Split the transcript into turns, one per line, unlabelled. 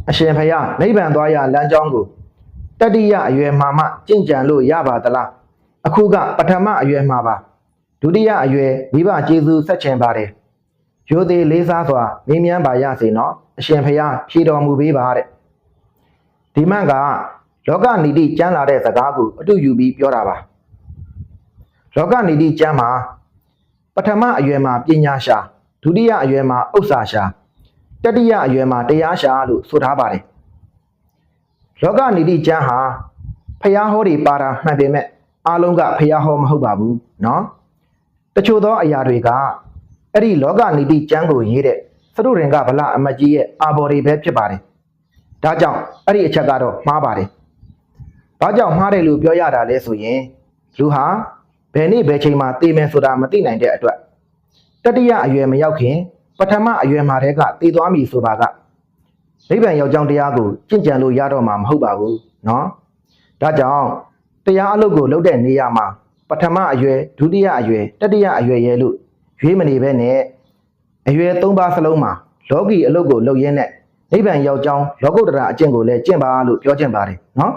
အရှင်ဖယားနိဗ္ဗာန်သွားရလမ်းကြောင်းကိုတတိယအရွယ်မှာမှကျင့်ကြံလို့ရပါသလားအခုကပထမအရွယ်မှာပါဒုတိယအရွယ်မိဘကျေးဇူးဆက်ချင်ပါတယ်ရိုသေလေးစားစွာမေးမြန်းပါရစေနော်အရှင်ဖယားဖြေတော်မူပေးပါတဲ့ဒီမှန်ကလောကနီတိကျမ်းလာတဲ့စကားကိုအတူယူပြီးပြောတာပါလောကနီတိကျမ်းမှာပထမအရွယ်မှာပညာရှာဒုတိယအရွယ်မှာဥစ္စာရှာတတိယအရွယ်မှာတရားရှာလို့ဆိုထားပါတယ်လောကနီတိကျမ်းဟာဖယားဟောတွေပါတာမှန်ပေမဲ့အားလုံးကဖယားဟောမဟုတ်ပါဘူးเนาะတချို့သောအရာတွေကအဲ့ဒီလောကနီတိကျမ်းကိုရေးတဲ့သရုရင်ကဗလအမတ်ကြီးရဲ့အာဘော်တွေပဲဖြစ်ပါတယ်ဒါကြောင့်အဲ့ဒီအချက်ကတော့မှားပါတယ်ဘာကြောင့်မှားတယ်လို့ပြောရတာလဲဆိုရင်လူဟာဘယ်နေ့ဘယ်ချိန်မှာသိမယ်ဆိုတာမသိနိုင်တဲ့အတွက်တတိယအရွယ်မရောက်ခင်ပထမအရွယ်မှာတည်းကသိသွားပြီဆိုပါကနိဗ္ဗာန်ရောက်ကြောင်းတရားကိုကျင့်ကြံလို့ရတော့မှာမဟုတ်ပါဘူးเนาะဒါကြောင့်တရားအလုပ်ကိုလုပ်တဲ့နေရာမှာပထမအရွယ်ဒုတိယအရွယ်တတိယအရွယ်ရဲ့လို့ရွေးမနေပဲနဲ့အရွယ်၃ပါးစလုံးမှာလောကီအလုပ်ကိုလုပ်ရင်းနဲ့နိဗ္ဗာန်ရောက်ကြောင်းလောကုတ္တရာအကျင့်ကိုလည်းကျင့်ပါလို့ပြောချင်ပါတယ်เนาะ